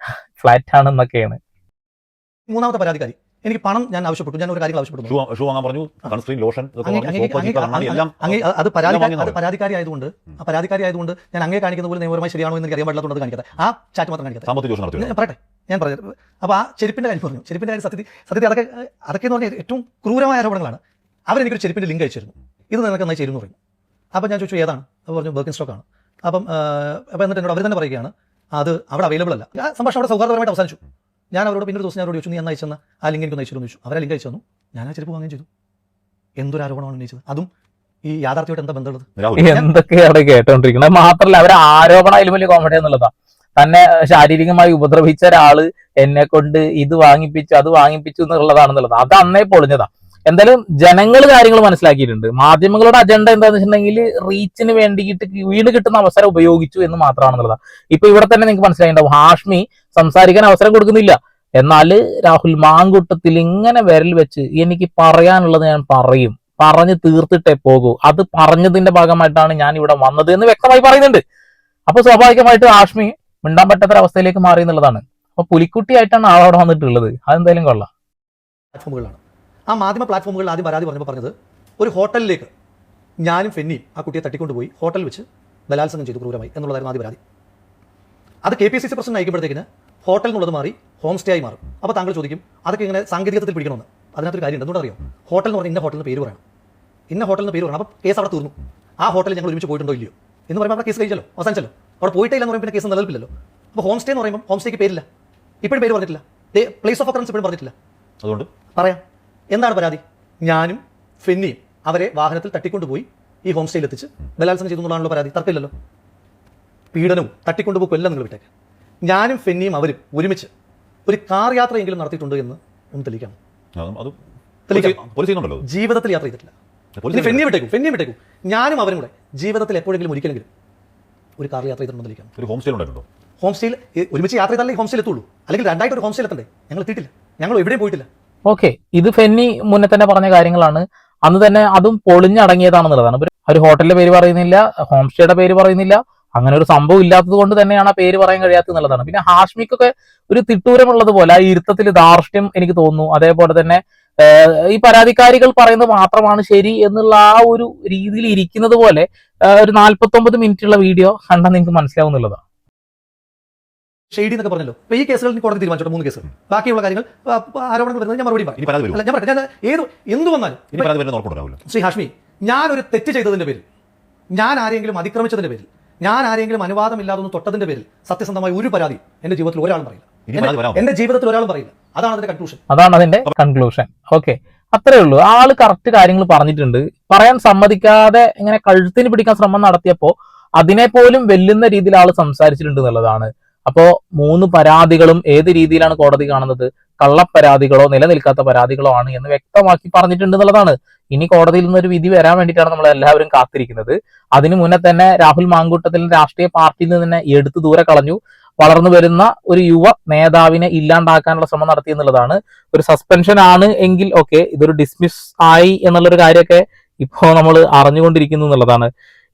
ഫ്ലാറ്റ് ആണെന്നൊക്കെയാണ്. മൂന്നാമത്തെ പരാതിക്കാരി എനിക്ക് പണം ഞാൻ ആവശ്യപ്പെട്ടു, ഞാൻ ഒരു കാര്യങ്ങൾ ആവശ്യപ്പെട്ടു. ഷൂ വാങ്ങാൻ പറഞ്ഞു, സൺസ്ക്രീൻ, ലോഷൻ, അത് പരാതിക്കാരി ആയതുകൊണ്ട് ഞാൻ അങ്ങേ കാണിക്കുന്ന പോലെ നിയമപരമായി ശരിയാണോ എന്ന് എനിക്ക് അറിയാൻ പാടില്ലാത്തത് കാണിക്കട്ടെ. ആ ചാറ്റ് മാത്രം കാണിക്കട്ടെ. പറയട്ടെ, ഞാൻ പറഞ്ഞത്. അപ്പോൾ ആ ചെരുപ്പിന്റെ കാര്യം പറഞ്ഞു. ചെരുപ്പിന്റെ കാര്യം സത്യത്തിൽ അതൊക്കെ എന്ന് പറഞ്ഞാൽ ഏറ്റവും ക്രൂരമായ ആരോപണങ്ങളാണ്. അവരെനിക്കൊരു ചെരുപ്പിന്റെ ലിങ്ക് അയച്ചിരുന്നു, ഇത് നിനക്ക് നന്നായി ചേരുന്നു പറഞ്ഞു. അപ്പോൾ ഞാൻ ചോദിച്ചു ഏതാണ്? അപ്പോൾ പറഞ്ഞു ബർക്കിൻ സ്റ്റോക്ക് ആണ്. അപ്പോൾ എന്നിട്ട് എന്നോട് അവർ തന്നെ പറയുകയാണ് അത് അവിടെ അവൈലബിൾ അല്ല. ആ സംഭാഷണം അവിടെ സൗഹാർദ്ദപരമായിട്ട് അവസാനിച്ചു. ഞാൻ അവരോട് പിന്നീട് ദിവസം അവരോട് ചോദിച്ചു, നീ എന്നാ അയച്ചെന്ന് ആ ലിങ്ക് എനിക്ക് അയച്ചു ചോദിച്ചു. അവരെ ലിങ്ക് അയച്ചു തന്നു, ഞാൻ ആ ചെരുപ്പ് വാങ്ങുകയും ചെയ്തു. എന്തൊരു ആരോപണമാണ് ഉന്നയിച്ചത്, അതും ഈ യാഥാർത്ഥ്യമായിട്ട് എന്താ ബന്ധമുള്ളത്? എന്തൊക്കെയാണ് കേട്ടോണ്ടിരിക്കുന്നത്. മാത്രമല്ല അവർ ആരോപണം അതിലും വലിയ കോമഡി എന്നുള്ളതാ. തന്നെ ശാരീരികമായി ഉപദ്രവിച്ച ഒരാള് എന്നെ കൊണ്ട് ഇത് വാങ്ങിപ്പിച്ചു അത് വാങ്ങിപ്പിച്ചു എന്നുള്ളതാണെന്നുള്ളത്. അത് അന്നേ പൊളിഞ്ഞതാ. എന്തായാലും ജനങ്ങൾ കാര്യങ്ങൾ മനസ്സിലാക്കിയിട്ടുണ്ട്. മാധ്യമങ്ങളുടെ അജണ്ട എന്താണെന്ന് വെച്ചിട്ടുണ്ടെങ്കിൽ റീച്ചിന് വേണ്ടിയിട്ട് വീട് കിട്ടുന്ന അവസരം ഉപയോഗിച്ചു എന്ന് മാത്രമാണെന്നുള്ളതാണ്. ഇപ്പൊ ഇവിടെ തന്നെ നിങ്ങൾക്ക് മനസ്സിലായിട്ടുണ്ടാവും, ഹാഷ്മി സംസാരിക്കാൻ അവസരം കൊടുക്കുന്നില്ല. എന്നാൽ രാഹുൽ മാങ്കൂട്ടത്തിൽ ഇങ്ങനെ വിരൽ വെച്ച് എനിക്ക് പറയാനുള്ളത് ഞാൻ പറയും, പറഞ്ഞു തീർത്തിട്ടേ പോകൂ, അത് പറഞ്ഞതിന്റെ ഭാഗമായിട്ടാണ് ഞാൻ ഇവിടെ വന്നത് എന്ന് വ്യക്തമായി പറയുന്നുണ്ട്. അപ്പൊ സ്വാഭാവികമായിട്ട് ആഷ്മി മിണ്ടാൻ പറ്റാത്തൊരവസ്ഥയിലേക്ക് മാറി എന്നുള്ളതാണ്. അപ്പൊ പുലിക്കുട്ടിയായിട്ടാണ് ആളവിടെ വന്നിട്ടുള്ളത്. അതെന്തായാലും കൊള്ളാം. പ്ലാറ്റ്ഫോമുകളിലാണ്. ആ മാധ്യമ പ്ലാറ്റ്ഫോമുകളിൽ ആദ്യം പരാതി പറഞ്ഞത് ഒരു ഹോട്ടലിലേക്ക് ഞാനും ഫെന്നിയും ആ കുട്ടിയെ തട്ടിക്കൊണ്ടുപോയി ഹോട്ടലിൽ വെച്ച് ബലാത്സംഗം ചെയ്തു ക്രൂരമായി എന്നുള്ളതായിരുന്നു ആദ്യ പരാതി. അത് KPCC പ്രസിഡന്റ് അയക്കുമ്പോഴത്തേക്കിന് ഹോട്ടൽ എന്നുള്ളത് മാറി ഹോം സ്റ്റേ ആയി മാറും. അപ്പോൾ താങ്കൾ ചോദിക്കും അതൊക്കെ ഇങ്ങനെ സാങ്കേതികത്തിൽ പിടിക്കണമെന്ന്. അതിനകത്തൊരു കാര്യമുണ്ട്. എന്തുകൊണ്ട് അറിയോ? ഹോട്ടൽ എന്ന് പറഞ്ഞാൽ ഇന്ന ഹോട്ടലിന് പേര് പറയണം, ഇന്ന ഹോട്ടലിന് പേര് പറയണം. അപ്പോൾ കേസ് അവിടെ തീർന്നു. ആ ഹോട്ടലിൽ ഞങ്ങൾ ഒരുമിച്ച് പോയിട്ടുണ്ടോ ഇല്ലയോ എന്ന് പറയുമ്പോൾ അവിടെ കേസ് കഴിച്ചല്ലോ, അവസാനിച്ചല്ലോ. അവിടെ പോയിട്ടില്ല എന്ന് പറയുമ്പോൾ പിന്നെ കേസ് നിലനിൽപ്പില്ലല്ലോ. അപ്പോൾ ഹോം സ്റ്റേ എന്ന് പറയുമ്പോൾ ഹോം സ്റ്റേക്ക് പേരില്ല, ഇപ്പോഴും പേര് പറഞ്ഞിട്ടില്ല, പ്ലേസ് ഓഫ് ഒക്കറൻസ് ഇപ്പോഴും പറഞ്ഞിട്ടില്ല. അതുകൊണ്ട് പറയാം എന്താണ് പരാതി. ഞാനും ഫെന്നിയും അവരെ വാഹനത്തിൽ തട്ടിക്കൊണ്ടുപോയി ഈ ഹോം സ്റ്റേയിൽ എത്തിച്ച് ബലാത്സംഗം ചെയ്തു എന്നുള്ളതാണല്ലോ പരാതി. തർക്കമില്ലല്ലോ. പീഡനവും തട്ടിക്കൊണ്ടുപോക്കും എല്ലാം നിങ്ങൾ വിട്ടേക്ക്. ഞാനും ഫെന്നിയും അവരും ഒരുമിച്ച് ഒരു കാർ യാത്രയെങ്കിലും നടത്തിയിട്ടുണ്ട് എന്ന് ഒന്ന് തെളിയിക്കണം. അത് തെളിയിക്കാം. പോലീസ് ചെയ്യുന്നുണ്ടല്ലോ. ജീവിതത്തിൽ യാത്ര ചെയ്തിട്ടില്ല. ഇനി ഫെന്നിയെ വിട്ടേക്കും. ഞാനും അവരും കൂടെ ജീവിതത്തിൽ എപ്പോഴെങ്കിലും ഒരിക്കലെങ്കിലും ഒരു കാർ യാത്ര ചെയ്തിട്ടുണ്ടെന്ന് തെളിയിക്കണം. ഒരു ഹോം സ്റ്റേ ഉണ്ടായിട്ടുണ്ടോ? ഹോം സ്റ്റേയിൽ ഒരുമിച്ച് യാത്ര ചെയ്താലേ ഹോം സ്റ്റേയിൽ എത്തുള്ളൂ. അല്ലെങ്കിൽ രണ്ടായിട്ട് ഒരു ഹോം സ്റ്റേയിൽ എത്തണ്ടേ? ഞങ്ങൾ എത്തിയിട്ടില്ല, ഞങ്ങൾ എവിടെയും പോയിട്ടില്ല. ഓക്കെ, ഇത് ഫെന്നി മുന്നേ തന്നെ പറഞ്ഞ കാര്യങ്ങളാണ്. അന്ന് തന്നെ അതും പൊളിഞ്ഞടങ്ങിയതാണെന്നുള്ളതാണ്. ഒരു ഹോട്ടലിന്റെ പേര് പറയുന്നില്ല, ഹോം സ്റ്റേയുടെ പേര് പറയുന്നില്ല. അങ്ങനെ ഒരു സംഭവം ഇല്ലാത്തത് കൊണ്ട് തന്നെയാണ് ആ പേര് പറയാൻ കഴിയാത്തത് എന്നുള്ളതാണ്. പിന്നെ ഹാഷ്മിക്കൊക്കെ ഒരു തിട്ടൂരമുള്ളത് പോലെ ആ ഇരുത്തത്തിൽ ധാർഷ്ട്യം എനിക്ക് തോന്നുന്നു. അതേപോലെ തന്നെ ഈ പരാതിക്കാരികൾ പറയുന്നത് മാത്രമാണ് ശരി എന്നുള്ള ആ ഒരു രീതിയിൽ ഇരിക്കുന്നത് പോലെ ഒരു 49 മിനിറ്റുള്ള വീഡിയോ കണ്ടാൽ നിങ്ങൾക്ക് മനസ്സിലാവുന്നുള്ളതാണ്. ഷെയ്ഡി എന്നൊക്കെ പറഞ്ഞല്ലോ. അപ്പോൾ ഈ കേസുകൾ കോടതി തീരുമാനിച്ചോട്ടെ, 3 കേസുകൾ. ബാക്കിയുള്ള കാര്യങ്ങൾ ആരോപണങ്ങൾ വരുന്നത് ഞാൻ മറുപടി ഇനി പരാതി വരുമോ? ഞാൻ പറയട്ടെ, ഞാൻ എന്ത് വന്നാലും ഇനി പരാതി വരുന്ന ഉറപ്പുണ്ടാവില്ല. ശ്രീ ഹാഷ്മി, ഞാനൊരു തെറ്റ് ചെയ്തതിന്റെ പേരിൽ, ഞാൻ ആരെങ്കിലും അതിക്രമിച്ചതിന്റെ പേരിൽ, ഞാൻ ആരെങ്കിലും അനുവാദമില്ലാതെ ഒന്ന് തൊട്ടതിന്റെ പേരിൽ സത്യസന്ധമായ ഒരു പരാതി എന്റെ ജീവിതത്തിൽ ഒരാളും പറയില്ല. ഇനി പരാതി വരാമോ? എന്റെ ജീവിതത്തിൽ ഒരാളും പറയില്ല. അതാണ് അതിന്റെ കൺക്ലൂഷൻ. അതാണ് അതിന്റെ കൺക്ലൂഷൻ. ഓക്കെ, അത്രേ ഉള്ളൂ. ആള് കറക്റ്റ് കാര്യങ്ങൾ പറഞ്ഞിട്ടുണ്ട്. പറയാൻ സമ്മതിക്കാതെ ഇങ്ങനെ കഴുത്തിന് പിടിക്കാൻ ശ്രമം നടത്തിയപ്പോ അതിനെ പോലും വെല്ലുന്ന രീതിയിൽ ആള് സംസാരിച്ചിട്ടുണ്ട് എന്നുള്ളതാണ്. അപ്പോ 3 പരാതികളും ഏത് രീതിയിലാണ് കോടതി കാണുന്നത്? കള്ളപ്പരാതികളോ നിലനിൽക്കാത്ത പരാതികളോ ആണ് എന്ന് വ്യക്തമാക്കി പറഞ്ഞിട്ടുണ്ട് എന്നുള്ളതാണ്. ഇനി കോടതിയിൽ നിന്നൊരു വിധി വരാൻ വേണ്ടിയിട്ടാണ് നമ്മൾ എല്ലാവരും കാത്തിരിക്കുന്നത്. അതിനു മുന്നേ തന്നെ രാഹുൽ മാങ്കൂട്ടത്തിൽ രാഷ്ട്രീയ പാർട്ടിയിൽ നിന്ന് തന്നെ എടുത്തു ദൂരെ കളഞ്ഞു. വളർന്നു വരുന്ന ഒരു യുവ നേതാവിനെ ഇല്ലാണ്ടാക്കാനുള്ള ശ്രമം നടത്തി എന്നുള്ളതാണ്. ഒരു സസ്പെൻഷൻ ആണ് എങ്കിൽ ഓക്കെ, ഇതൊരു ഡിസ്മിസ് ആയി എന്നുള്ളൊരു കാര്യമൊക്കെ ഇപ്പോ നമ്മൾ അറിഞ്ഞുകൊണ്ടിരിക്കുന്നു എന്നുള്ളതാണ്.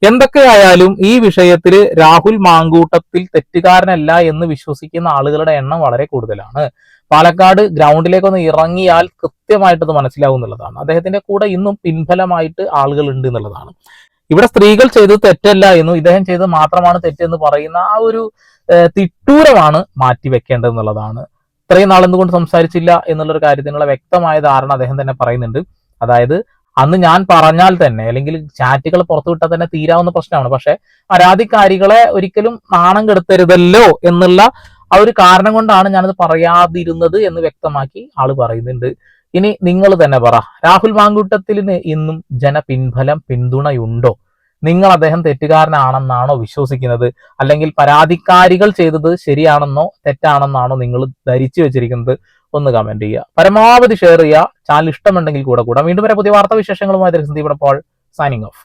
എന്തൊക്കെയായാലും ഈ വിഷയത്തിൽ രാഹുൽ മാങ്കൂട്ടത്തിൽ തെറ്റുകാരനല്ല എന്ന് വിശ്വസിക്കുന്ന ആളുകളുടെ എണ്ണം വളരെ കൂടുതലാണ്. പാലക്കാട് ഗ്രൗണ്ടിലേക്കൊന്ന് ഇറങ്ങിയാൽ കൃത്യമായിട്ടത് മനസ്സിലാവും എന്നുള്ളതാണ്. അദ്ദേഹത്തിന്റെ കൂടെ ഇന്നും പിൻഫലമായിട്ട് ആളുകൾ ഉണ്ട് എന്നുള്ളതാണ്. ഇവിടെ സ്ത്രീകൾ ചെയ്തത് തെറ്റല്ല എന്നും ഇദ്ദേഹം ചെയ്തത് മാത്രമാണ് തെറ്റെന്ന് പറയുന്ന ആ ഒരു തിട്ടൂരമാണ് മാറ്റിവെക്കേണ്ടത് എന്നുള്ളതാണ്. ഇത്രയും നാൾ എന്തുകൊണ്ട് സംസാരിച്ചില്ല എന്നുള്ളൊരു കാര്യത്തിനുള്ള വ്യക്തമായ ധാരണ അദ്ദേഹം തന്നെ പറയുന്നുണ്ട്. അതായത് അന്ന് ഞാൻ പറഞ്ഞാൽ തന്നെ അല്ലെങ്കിൽ ചാറ്റുകൾ പുറത്തുവിട്ടാൽ തന്നെ തീരാവുന്ന പ്രശ്നമാണ്. പക്ഷെ പരാതിക്കാരികളെ ഒരിക്കലും നാണം കെടുത്തരുതല്ലോ എന്നുള്ള ആ ഒരു കാരണം കൊണ്ടാണ് ഞാനത് പറയാതിരുന്നത് എന്ന് വ്യക്തമാക്കി ആള് പറയുന്നുണ്ട്. ഇനി നിങ്ങൾ തന്നെ പറ, രാഹുൽ മാങ്കൂട്ടത്തിന് ഇന്നും ജനപിൻബലം പിന്തുണയുണ്ടോ? നിങ്ങൾ അദ്ദേഹം തെറ്റുകാരനാണെന്നാണോ വിശ്വസിക്കുന്നത്? അല്ലെങ്കിൽ പരാതിക്കാരികൾ ചെയ്തത് ശരിയാണെന്നോ തെറ്റാണെന്നാണോ നിങ്ങൾ ധരിച്ചു വെച്ചിരിക്കുന്നത്? ഒന്ന് കമന്റ് ചെയ്യുക, പരമാവധി ഷെയർ ചെയ്യുക. ചാനൽ ഇഷ്ടമുണ്ടെങ്കിൽ കൂടെ വീണ്ടും വരെ പുതിയ വാർത്താ വിശേഷങ്ങളുമായി സന്ദീപ് പോൾ സൈനിങ് ഓഫ്.